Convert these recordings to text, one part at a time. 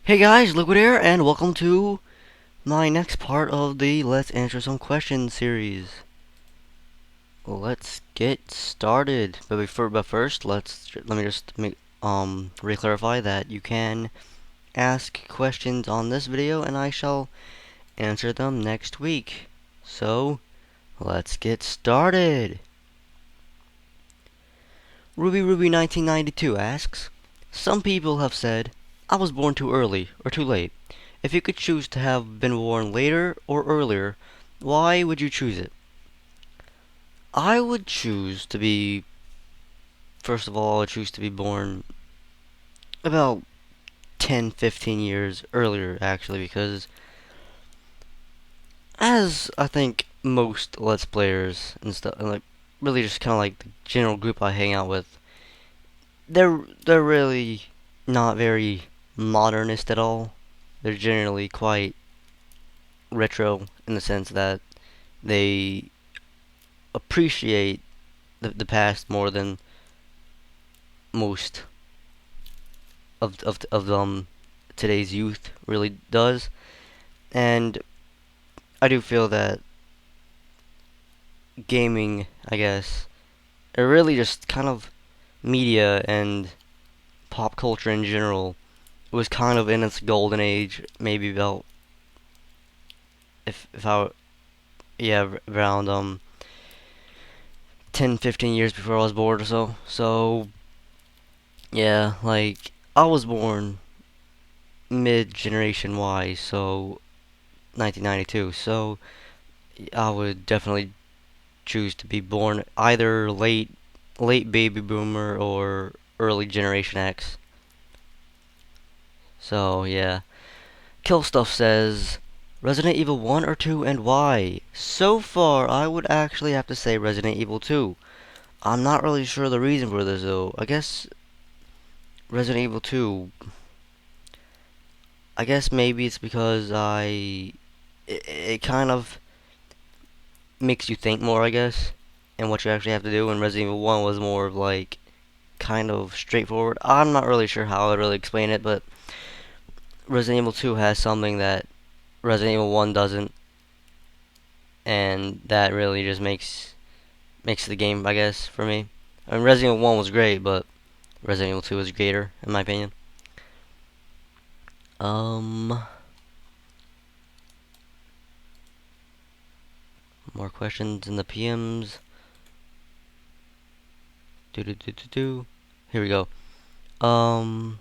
Hey guys, Liquid Air, and welcome to my next part of the Let's Answer Some Questions series. Let's get started. But first, let me just re-clarify that you can ask questions on this video, and I shall answer them next week. So, let's get started. Ruby 1992 asks, some people have said, I was born too early or too late. If you could choose to have been born later or earlier, why would you choose it? I would choose to be, first of all, I would choose to be born about 10, 15 years earlier, actually, because as I think most Let's Players and stuff, and like really just kind of like the general group I hang out with, they're really not very modernist at all. They're generally quite retro in the sense that they appreciate the past more than most of today's youth really does. And I do feel that gaming, I guess, or really just kind of media and pop culture in general was kind of in its golden age, maybe about if I yeah around 10, 15 years before I was born or so. So yeah, like I was born mid generation Y, so 1992. So I would definitely choose to be born either late baby boomer or early generation X. So yeah. Killstuff says Resident Evil 1 or 2 and why? So far, I would actually have to say Resident Evil 2. I'm not really sure the reason for this though. I guess Resident Evil 2. I guess maybe it's because it kind of makes you think more, I guess, and what you actually have to do. And Resident Evil 1 was more of like kind of straightforward. I'm not really sure how I'd really explain it, but Resident Evil 2 has something that Resident Evil 1 doesn't, and that really just makes the game, I guess, for me. I mean, Resident Evil 1 was great, but Resident Evil 2 is greater, in my opinion. Um, more questions in the PMs. Do. Here we go. Um,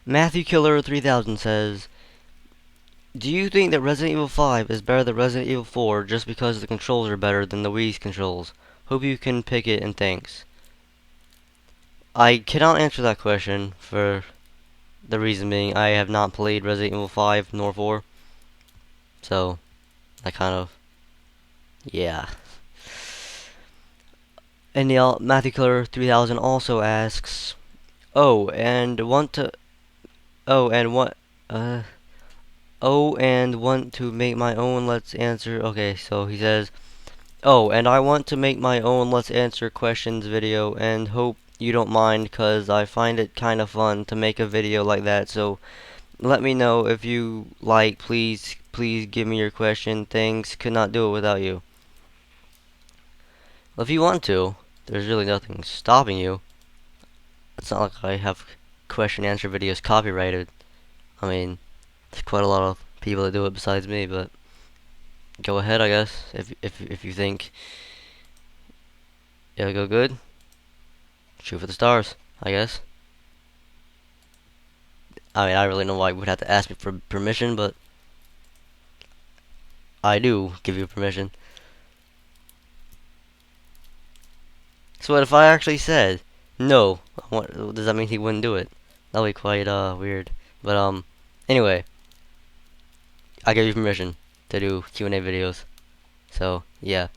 Matthew Killer 3000 says, do you think that Resident Evil 5 is better than Resident Evil 4 just because the controls are better than the Wii's controls? Hope you can pick it and thanks. I cannot answer that question for the reason being I have not played Resident Evil 5 nor 4. So, I kind of, yeah. And Matthew Killer 3000 also asks, oh, and want to, oh, and what, oh, and want to make my own Let's Answer, okay, so he says, oh, and I want to make my own Let's Answer Questions video and hope you don't mind cause I find it kind of fun to make a video like that, so let me know if you like, please give me your question, thanks, could not do it without you. Well, if you want to, there's really nothing stopping you. It's not like I have question answer videos copyrighted. I mean, there's quite a lot of people that do it besides me, but go ahead, I guess, if you think it'll go good. Shoot for the stars, I guess. I mean, I really know why you would have to ask me for permission, but I do give you permission. So what if I actually said no? Does that mean he wouldn't do it? That'll be quite weird. But anyway, I give you permission to do Q&A videos. So yeah.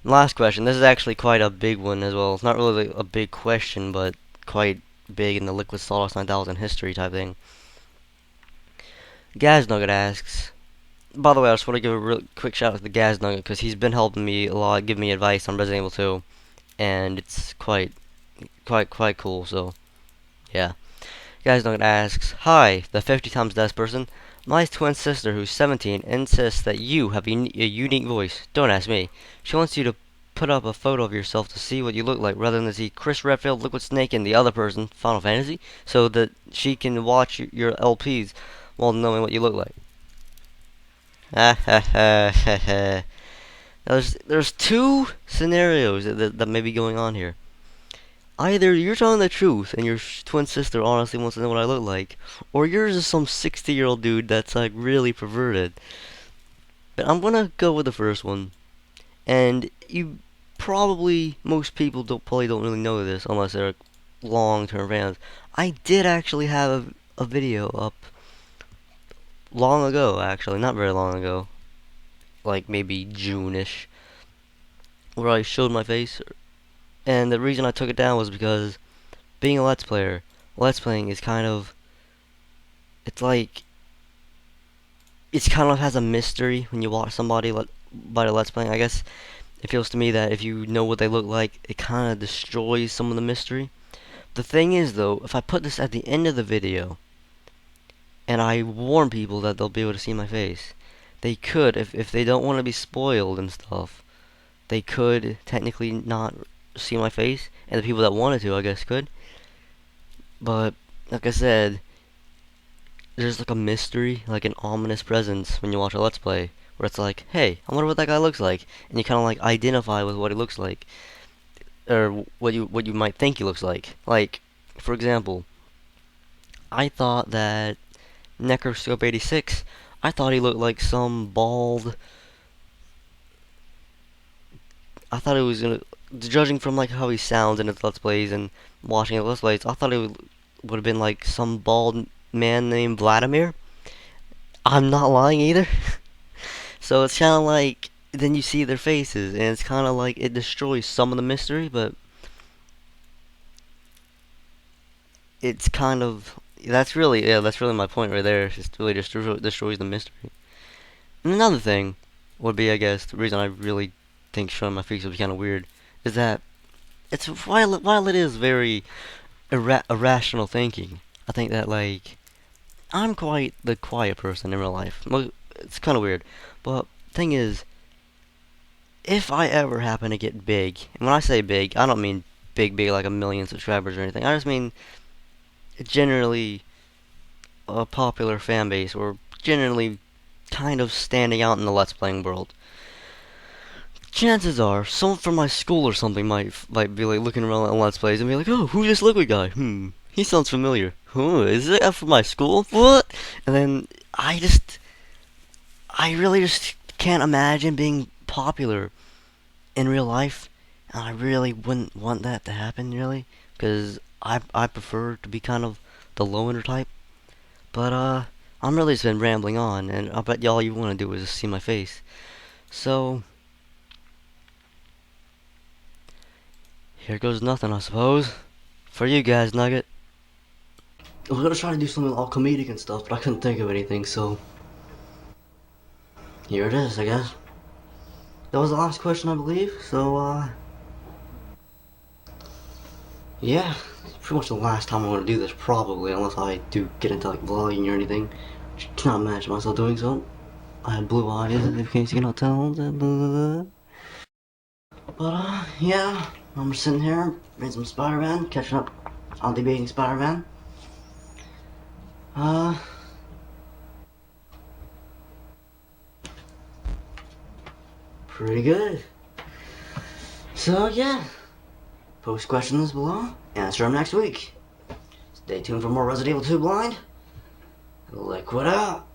Last question. This is actually quite a big one as well. It's not really a big question, but quite big in the Liquid Sawdust 9000 history type thing. Gaznugget asks. By the way, I just want to give a real quick shout out to the Gaznugget because he's been helping me a lot, giving me advice on Resident Evil 2, and it's quite quite cool. So yeah. Gaznugget asks, "Hi, the 50 times death person. My twin sister, who's 17, insists that you have a unique voice. Don't ask me. She wants you to put up a photo of yourself to see what you look like, rather than to see Chris Redfield, Liquid Snake, and the other person, Final Fantasy, so that she can watch your LPs while knowing what you look like." Ah ha ha ha ha. There's two scenarios that may be going on here. Either you're telling the truth and your twin sister honestly wants to know what I look like, or you're just some 60-year-old dude that's like really perverted. But I'm gonna go with the first one. And you probably, most people probably don't really know this unless they're long-term fans. I did actually have a video up long ago, actually, not very long ago, like maybe June-ish, where I showed my face. And the reason I took it down was because being a Let's Player, Let's Playing is kind of, it's like, it's kind of has a mystery when you watch somebody by the Let's Playing. I guess it feels to me that if you know what they look like, it kind of destroys some of the mystery. The thing is, though, if I put this at the end of the video, and I warn people that they'll be able to see my face, they could, if they don't want to be spoiled and stuff, they could technically not see my face, and the people that wanted to, I guess, could. But, like I said, there's like a mystery, like an ominous presence when you watch a Let's Play, where it's like, hey, I wonder what that guy looks like, and you kind of like identify with what he looks like, or what you might think he looks like. Like, for example, I thought that Necroscope 86, I thought he looked like some bald. I thought it was gonna, judging from like how he sounds in his Let's Plays and watching his Let's Plays, I thought it would have been like some bald man named Vladimir. I'm not lying either. So it's kind of like then you see their faces, and it's kind of like it destroys some of the mystery, but it's kind of that's really my point right there. It just really destroys the mystery. And another thing would be, I guess, the reason I really think showing my face would be kind of weird is that it's while it is very irrational thinking. I think that like I'm quite the quiet person in real life. It's kind of weird, but thing is, if I ever happen to get big, and when I say big, I don't mean big like a million subscribers or anything. I just mean generally a popular fan base, or generally kind of standing out in the Let's Playing world. Chances are, someone from my school or something might be like looking around at Let's Plays and be like, "Oh, who's this liquid guy? He sounds familiar. Huh, is it from my school? What?" And then I really just can't imagine being popular in real life, and I really wouldn't want that to happen, really, because I prefer to be kind of the loner type. But I'm really just been rambling on, and I bet y'all you want to do is just see my face. So here goes nothing, I suppose. For you guys, Nugget. I was gonna try to do something all comedic and stuff, but I couldn't think of anything, so here it is, I guess. That was the last question, I believe. So yeah, it's pretty much the last time I want to do this, probably, unless I do get into like vlogging or anything. I cannot imagine myself doing so. I have blue eyes, in case you cannot tell. But yeah, I'm just sitting here reading some Spider-Man, catching up on debating Spider-Man. Uh, Pretty good. So yeah, post questions below, answer them next week. Stay tuned for more Resident Evil 2 Blind. Liquid out.